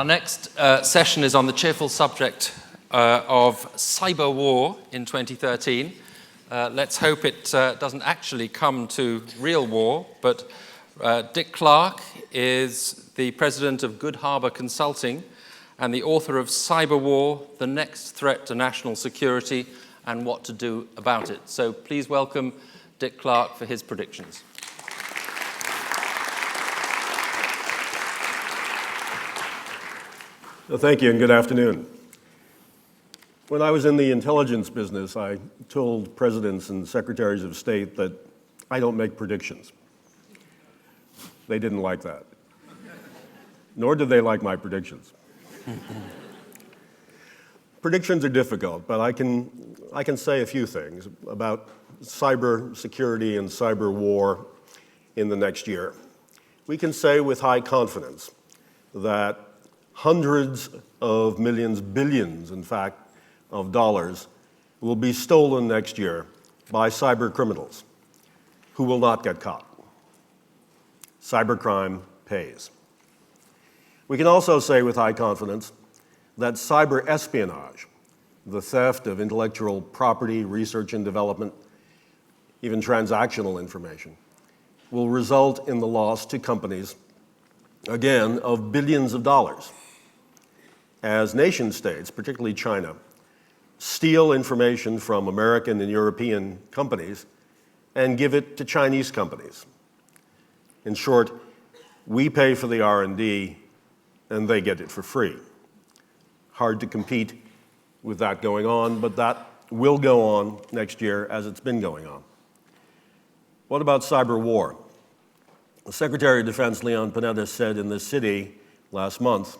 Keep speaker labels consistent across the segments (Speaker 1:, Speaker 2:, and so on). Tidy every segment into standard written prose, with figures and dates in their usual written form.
Speaker 1: Our next session is on the cheerful subject of cyberwar in 2013. Let's hope it doesn't actually come to real war, but Dick Clarke is the president of Good Harbor Consulting and the author of Cyberwar, The Next Threat to National Security and What to Do About It. So please welcome Dick Clarke for his predictions.
Speaker 2: Well, thank you and good afternoon. When I was in the intelligence business, I told presidents and secretaries of state that I don't make predictions. They didn't like that. Nor did they like my predictions. Predictions are difficult, but I can say a few things about cyber security and cyber war in the next year. We can say with high confidence that hundreds of millions, billions, in fact, of dollars will be stolen next year by cyber criminals who will not get caught. Cybercrime pays. We can also say with high confidence that cyber espionage, the theft of intellectual property, research and development, even transactional information, will result in the loss to companies, again, of billions of dollars, as nation states, particularly China, steal information from American and European companies and give it to Chinese companies. In short, we pay for the R&D and they get it for free. Hard to compete with that going on, but that will go on next year as it's been going on. What about cyber war? The Secretary of Defense, Leon Panetta, said in this city last month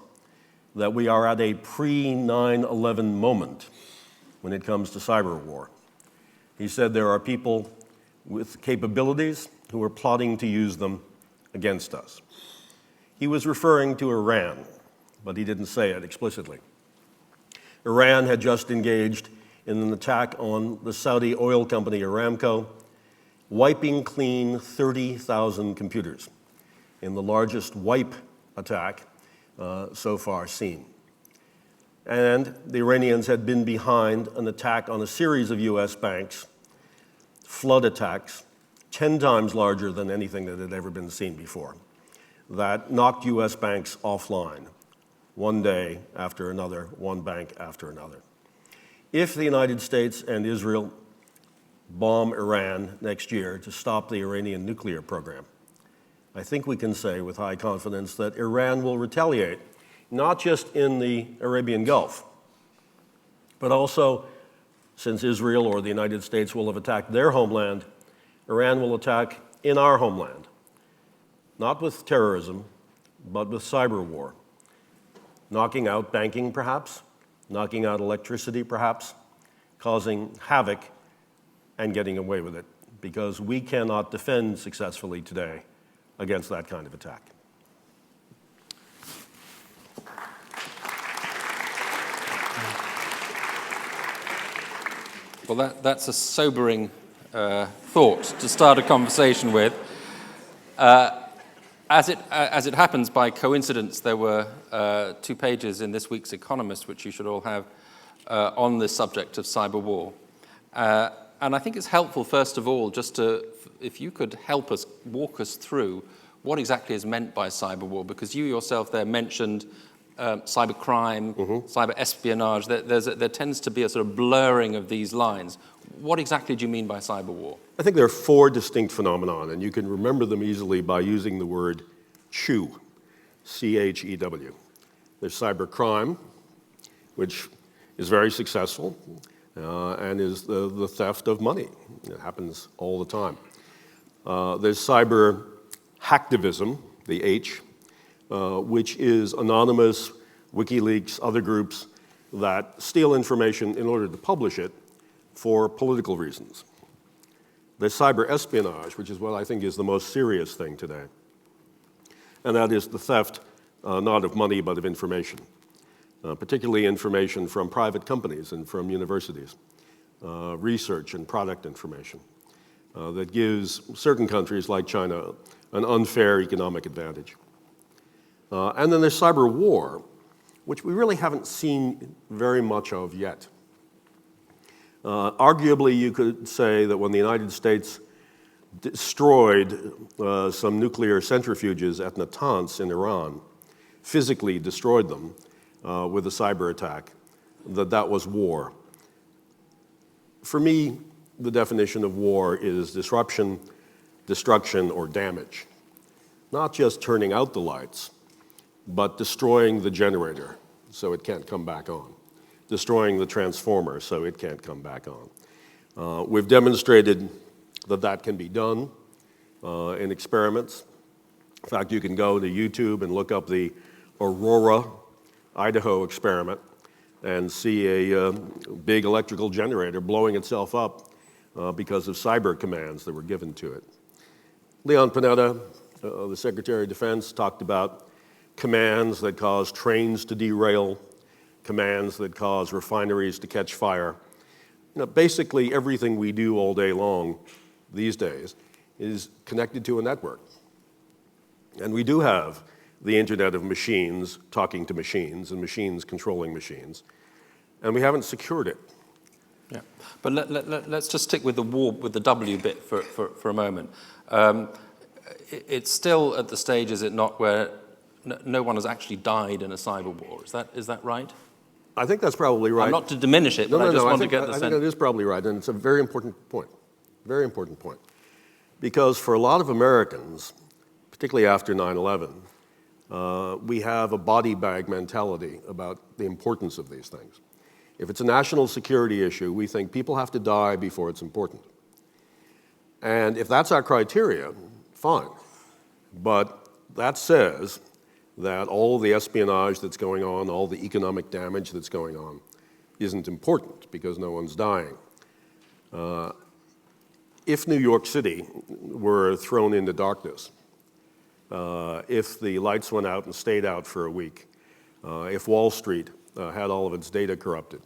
Speaker 2: that we are at a pre-9/11 moment when it comes to cyber war. He said there are people with capabilities who are plotting to use them against us. He was referring to Iran, but he didn't say it explicitly. Iran had just engaged in an attack on the Saudi oil company Aramco, wiping clean 30,000 computers in the largest wipe attack so far seen. And the Iranians had been behind an attack on a series of US banks, flood attacks, 10 times larger than anything that had ever been seen before, that knocked US banks offline, one day after another, one bank after another. If the United States and Israel bomb Iran next year to stop the Iranian nuclear program, I think we can say with high confidence that Iran will retaliate, not just in the Arabian Gulf, but also, since Israel or the United States will have attacked their homeland, Iran will attack in our homeland, not with terrorism, but with cyber war, knocking out banking perhaps, knocking out electricity perhaps, causing havoc and getting away with it, because we cannot defend successfully today against that kind of attack.
Speaker 1: Well, that's a sobering thought to start a conversation with. As it happens, by coincidence, there were 2 pages in this week's Economist, which you should all have, on this subject of cyber war. And I think it's helpful, first of all, just to, if you could help us, walk us through what exactly is meant by cyber war, because you yourself there mentioned cybercrime, cyber espionage. There tends to be a sort of blurring of these lines. What exactly do you mean by cyber war?
Speaker 2: I think there are 4 distinct phenomena, and you can remember them easily by using the word CHEW, C-H-E-W. There's cybercrime, which is very successful and is the theft of money. It happens all the time. There's cyber hacktivism, the H, which is anonymous, WikiLeaks, other groups that steal information in order to publish it for political reasons. There's cyber espionage, which is what I think is the most serious thing today. And that is the theft, not of money, but of information, particularly information from private companies and from universities, research and product information that gives certain countries like China an unfair economic advantage. And then there's cyber war, which we really haven't seen very much of yet. Arguably, you could say that when the United States destroyed some nuclear centrifuges at Natanz in Iran, physically destroyed them with a cyber attack, that was war. For me, the definition of war is disruption, destruction, or damage. Not just turning out the lights, but destroying the generator so it can't come back on. Destroying the transformer so it can't come back on. We've demonstrated that that can be done in experiments. In fact, you can go to YouTube and look up the Aurora, Idaho experiment and see a big electrical generator blowing itself up because of cyber commands that were given to it. Leon Panetta, the Secretary of Defense, talked about commands that cause trains to derail, commands that cause refineries to catch fire. Basically everything we do all day long these days is connected to a network. And we do have the Internet of Machines talking to machines and machines controlling machines. And we haven't secured it.
Speaker 1: Yeah, but let's just stick with the war, with the W bit for a moment. It's still at the stage, is it not, where no one has actually died in a cyber war. Is that right?
Speaker 2: I think that's probably right.
Speaker 1: Not to diminish it, but I just want to get the sense.
Speaker 2: I think that is probably right, and it's a very important point. Very important point. Because for a lot of Americans, particularly after 9/11, we have a body bag mentality about the importance of these things. If it's a national security issue, we think people have to die before it's important. And if that's our criteria, fine. But that says that all the espionage that's going on, all the economic damage that's going on, isn't important because no one's dying. If New York City were thrown into darkness, if the lights went out and stayed out for a week, if Wall Street had all of its data corrupted,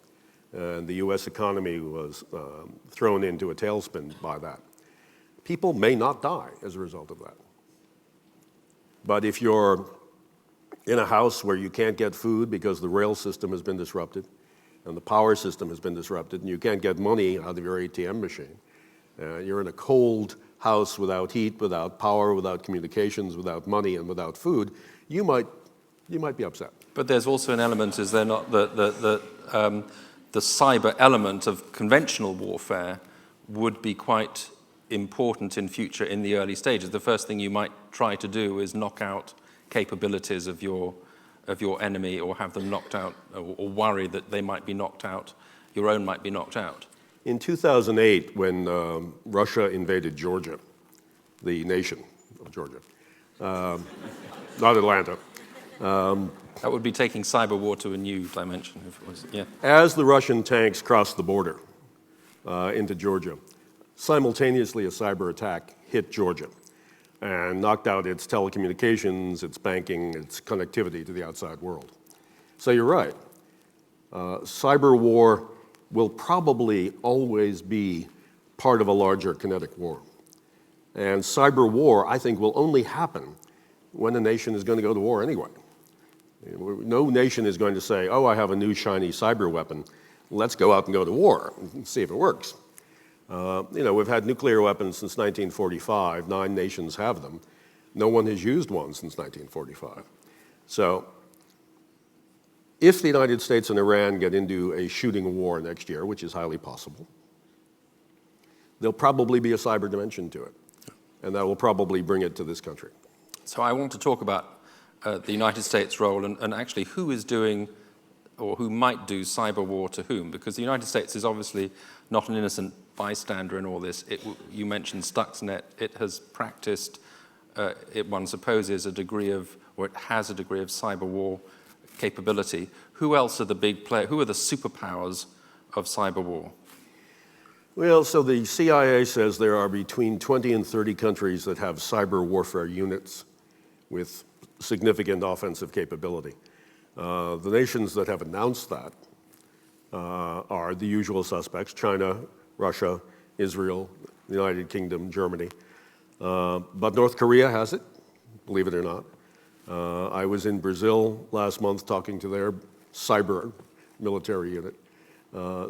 Speaker 2: and the US economy was thrown into a tailspin by that, people may not die as a result of that. But if you're in a house where you can't get food because the rail system has been disrupted and the power system has been disrupted and you can't get money out of your ATM machine, you're in a cold house without heat, without power, without communications, without money, and without food, you might be upset.
Speaker 1: But there's also an element, is there not, the cyber element of conventional warfare would be quite important in future in the early stages. The first thing you might try to do is knock out capabilities of your enemy, or have them knocked out, or worry that they might be knocked out, your own might be knocked out.
Speaker 2: In 2008, when Russia invaded Georgia, the nation of Georgia, not Atlanta.
Speaker 1: That would be taking cyber war to a new dimension, if it was, yeah.
Speaker 2: As the Russian tanks crossed the border into Georgia, simultaneously a cyber attack hit Georgia and knocked out its telecommunications, its banking, its connectivity to the outside world. So you're right. Cyber war will probably always be part of a larger kinetic war. And cyber war, I think, will only happen when a nation is going to go to war anyway. No nation is going to say, oh, I have a new shiny cyber weapon. Let's go out and go to war and see if it works. We've had nuclear weapons since 1945. 9 nations have them. No one has used one since 1945. So if the United States and Iran get into a shooting war next year, which is highly possible, there'll probably be a cyber dimension to it. And that will probably bring it to this country.
Speaker 1: So I want to talk about the United States' role and actually who is doing, or who might do, cyber war to whom, because the United States is obviously not an innocent bystander in all this. You mentioned Stuxnet. It has practiced, one supposes, a degree of, or it has a degree of cyber war capability. Who else are the big players? Who are the superpowers of cyber war?
Speaker 2: Well, so the CIA says there are between 20 and 30 countries that have cyber warfare units with significant offensive capability. The nations that have announced that are the usual suspects: China, Russia, Israel, the United Kingdom, Germany. But North Korea has it, believe it or not. I was in Brazil last month talking to their cyber military unit.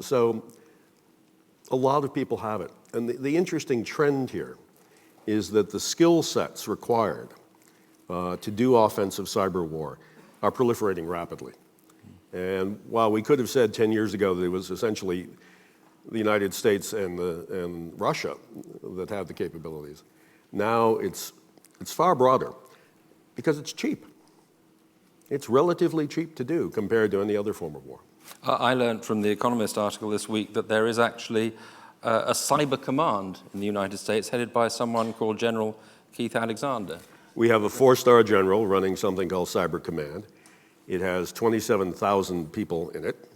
Speaker 2: So a lot of people have it. And the interesting trend here is that the skill sets required to do offensive cyber war are proliferating rapidly. And while we could have said 10 years ago that it was essentially the United States and Russia that had the capabilities, now it's far broader because it's cheap. It's relatively cheap to do compared to any other form of war.
Speaker 1: I learned from the Economist article this week that there is actually a cyber command in the United States headed by someone called General Keith Alexander.
Speaker 2: We have a 4-star general running something called Cyber Command. It has 27,000 people in it.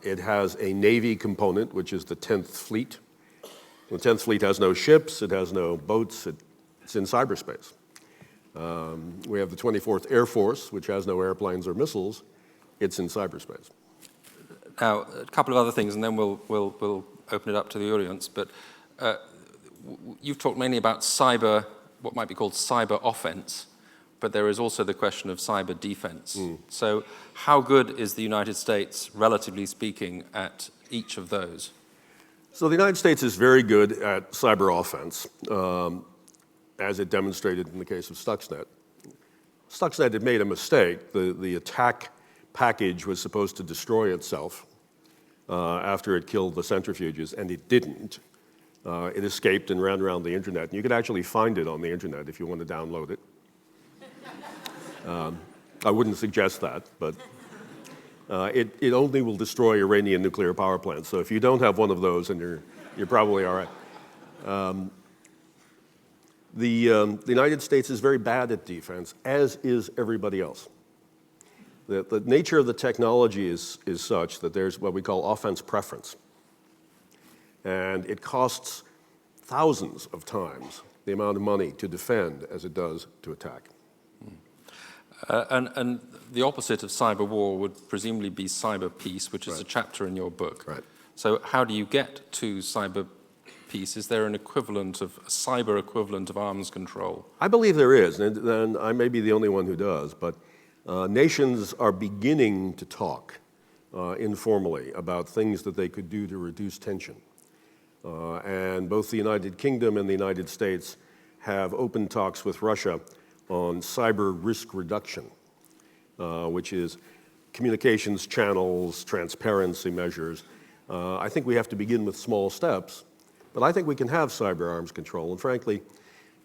Speaker 2: It has a Navy component, which is the 10th Fleet. The 10th Fleet has no ships, it has no boats, it's in cyberspace. We have the 24th Air Force, which has no airplanes or missiles. It's in cyberspace.
Speaker 1: Now, a couple of other things, and then we'll open it up to the audience. But you've talked mainly about cyber, what might be called cyber offense, but there is also the question of cyber defense. So how good is the United States, relatively speaking, at each of those?
Speaker 2: So the United States is very good at cyber offense, as it demonstrated in the case of Stuxnet. Stuxnet had made a mistake. The attack package was supposed to destroy itself after it killed the centrifuges, and it didn't. It escaped and ran around the internet. And you could actually find it on the internet if you want to download it. I wouldn't suggest that, but it only will destroy Iranian nuclear power plants. So if you don't have one of those, then you're probably all right. The United States is very bad at defense, as is everybody else. The nature of the technology is such that there's what we call offense preference. And it costs thousands of times the amount of money to defend as it does to attack.
Speaker 1: And the opposite of cyber war would presumably be cyber peace, which is a chapter in your book.
Speaker 2: Right.
Speaker 1: So how do you get to cyber peace? Is there an equivalent of a cyber equivalent of arms control?
Speaker 2: I believe there is, and I may be the only one who does, but nations are beginning to talk informally about things that they could do to reduce tension. And both the United Kingdom and the United States have open talks with Russia on cyber risk reduction, which is communications channels, transparency measures. I think we have to begin with small steps, but I think we can have cyber arms control. And frankly,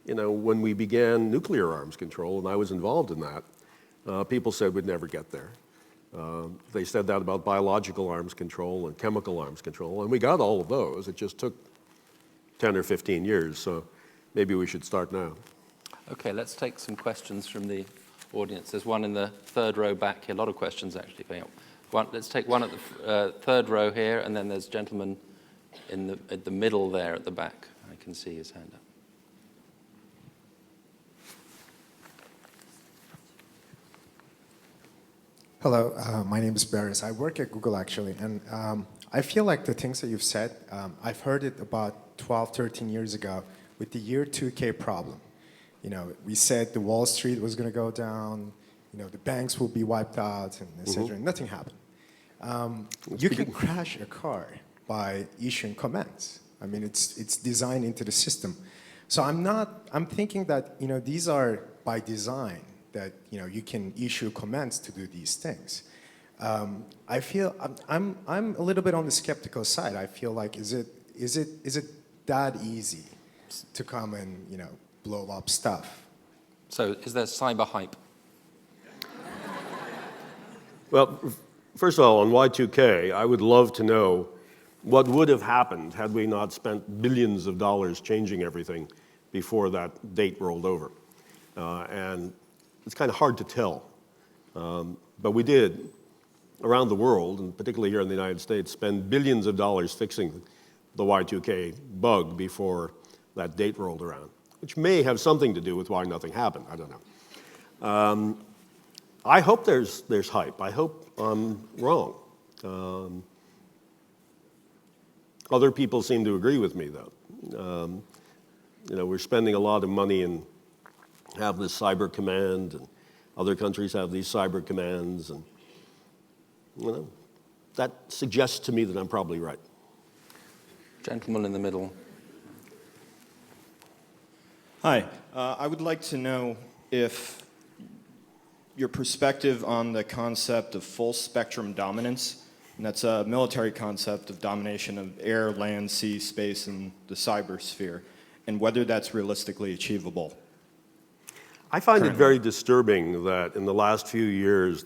Speaker 2: when we began nuclear arms control, and I was involved in that, people said we'd never get there. They said that about biological arms control and chemical arms control, and we got all of those. It just took 10 or 15 years, so maybe we should start now.
Speaker 1: Okay, let's take some questions from the audience. There's one in the third row back here. A lot of questions, actually. Let's take one at the third row here, and then there's a gentleman at the middle there at the back. I can see his hand up.
Speaker 3: Hello, my name is Barris. I work at Google, actually, and I feel like the things that you've said, I've heard it about 12, 13 years ago with the year 2K problem. We said the Wall Street was going to go down, the banks will be wiped out, and et cetera, and nothing happened. You can crash a car by issuing commands. I mean, it's designed into the system. So I'm thinking that, these are by design, that you can issue commands to do these things. I feel I'm a little bit on the skeptical side. I feel like is it that easy to come and blow up stuff?
Speaker 1: So is there cyber hype?
Speaker 2: Well, first of all, on Y2K, I would love to know what would have happened had we not spent billions of dollars changing everything before that date rolled over. And it's kind of hard to tell. But we did, around the world, and particularly here in the United States, spend billions of dollars fixing the Y2K bug before that date rolled around, which may have something to do with why nothing happened. I don't know. I hope there's hype. I hope I'm wrong. Other people seem to agree with me, though. We're spending a lot of money and have this cyber command, and other countries have these cyber commands, and You know, that suggests to me that I'm probably right.
Speaker 1: Gentleman in the middle.
Speaker 4: Hi. I would like to know if your perspective on the concept of full spectrum dominance, and that's a military concept of domination of air, land, sea, space, and the cybersphere, and whether that's realistically achievable.
Speaker 2: I find it very disturbing that in the last few years,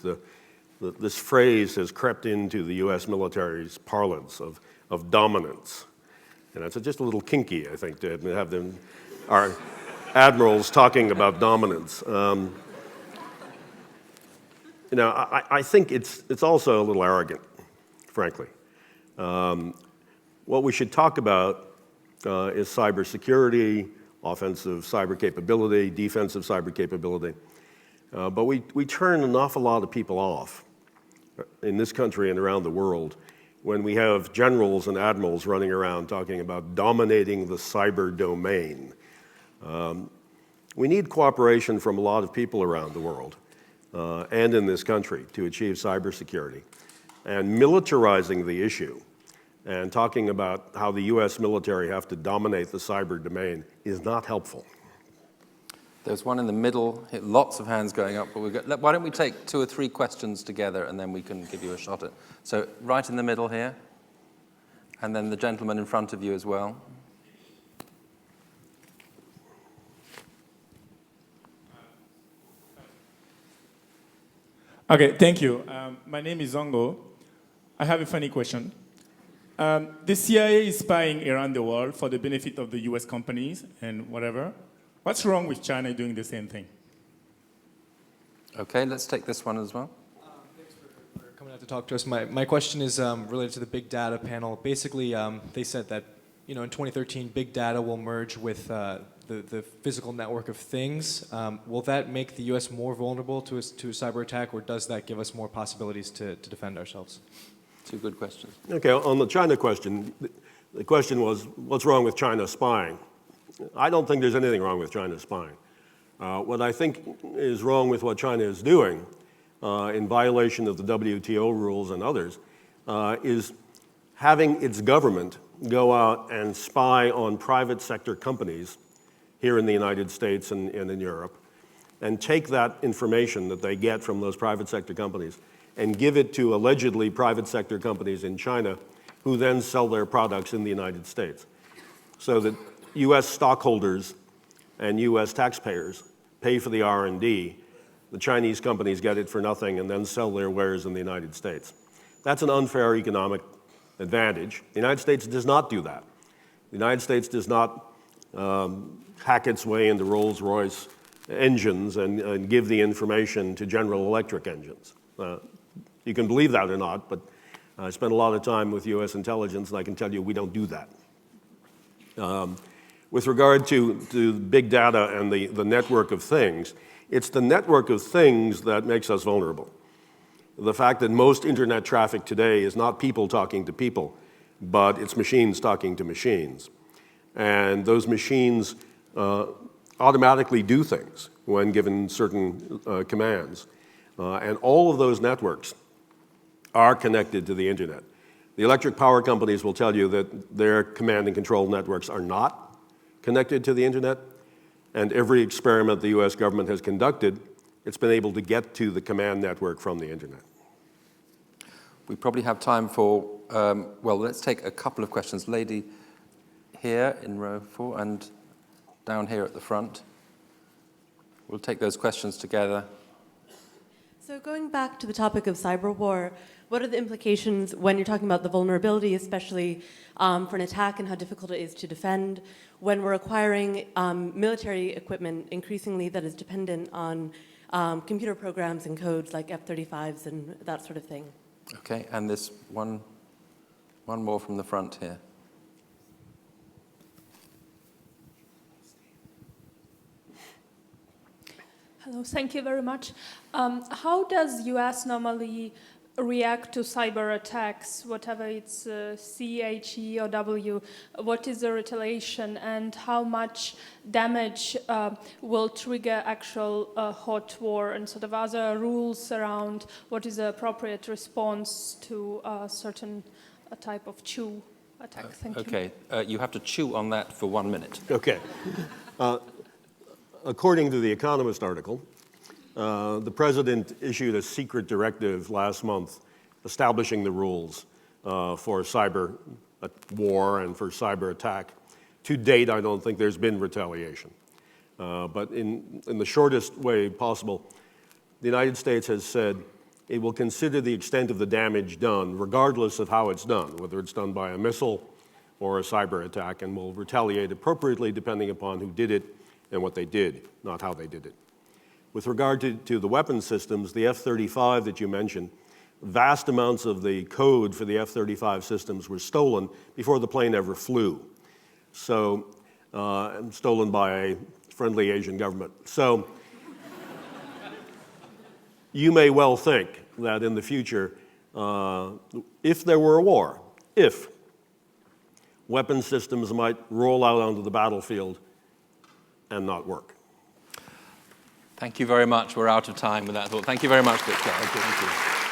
Speaker 2: this phrase has crept into the U.S. military's parlance of dominance. And it's just a little kinky, I think, to have our admirals talking about dominance. I think it's also a little arrogant, frankly. What we should talk about is cybersecurity, offensive cyber capability, defensive cyber capability. But we turn an awful lot of people off in this country and around the world when we have generals and admirals running around talking about dominating the cyber domain. We need cooperation from a lot of people around the world and in this country to achieve cybersecurity. And militarizing the issue and talking about how the U.S. military have to dominate the cyber domain is not helpful.
Speaker 1: There's one in the middle, lots of hands going up, but why don't we take 2 or 3 questions together and then we can give you a shot at. So right in the middle here, and then the gentleman in front of you as well.
Speaker 5: Okay, thank you. My name is Zongo. I have a funny question. The CIA is spying around the world for the benefit of the US companies and whatever. What's wrong with China doing the same thing?
Speaker 1: Okay, let's take this one as well.
Speaker 6: Thanks for coming out to talk to us. My question is related to the big data panel. Basically, they said that in 2013, big data will merge with the physical network of things. Will that make the U.S. more vulnerable to a cyber attack, or does that give us more possibilities to defend ourselves?
Speaker 1: 2 good questions.
Speaker 2: Okay, on the China question, the question was, what's wrong with China spying? I don't think there's anything wrong with China spying. What I think is wrong with what China is doing, in violation of the WTO rules and others, is having its government go out and spy on private sector companies here in the United States and in Europe, and take that information that they get from those private sector companies and give it to allegedly private sector companies in China who then sell their products in the United States. So that U.S. stockholders and U.S. taxpayers pay for the R&D, the Chinese companies get it for nothing and then sell their wares in the United States. That's an unfair economic advantage. The United States does not do that. The United States does not hack its way into Rolls-Royce engines and give the information to General Electric engines. You can believe that or not, but I spent a lot of time with U.S. intelligence, and I can tell you we don't do that. With regard to big data and the network of things, it's the network of things that makes us vulnerable. The fact that most internet traffic today is not people talking to people, but it's machines talking to machines. And those machines automatically do things when given certain commands. And all of those networks are connected to the internet. The electric power companies will tell you that their command and control networks are not connected to the internet, and every experiment the US government has conducted, it's been able to get to the command network from the internet.
Speaker 1: We probably have time for, well, let's take a couple of questions. Lady here in row 4 and down here at the front. We'll take those questions together.
Speaker 7: So going back to the topic of cyberwar, what are the implications when you're talking about the vulnerability, especially for an attack and how difficult it is to defend, when we're acquiring military equipment increasingly that is dependent on computer programs and codes like F-35s and that sort of thing?
Speaker 1: Okay, and this one more from the front here.
Speaker 8: Hello, thank you very much. How does US normally react to cyber attacks, whatever it's C, H, E, or W? What is the retaliation, and how much damage will trigger actual hot war, and sort of other rules around what is the appropriate response to a certain type of chew attack? Thank you.
Speaker 1: Okay, you have to chew on that for 1 minute.
Speaker 2: Okay. According to the Economist article, the president issued a secret directive last month establishing the rules for cyber war and for cyber attack. To date, I don't think there's been retaliation. But in the shortest way possible, the United States has said it will consider the extent of the damage done, regardless of how it's done, whether it's done by a missile or a cyber attack, and will retaliate appropriately depending upon who did it and what they did, not how they did it. With regard to the weapon systems, the F-35 that you mentioned, vast amounts of the code for the F-35 systems were stolen before the plane ever flew. So, stolen by a friendly Asian government. So, you may well think that in the future, if there were a war, weapon systems might roll out onto the battlefield and not work.
Speaker 1: Thank you very much. We're out of time with that thought. Thank you very much, Victor.
Speaker 2: Thank you.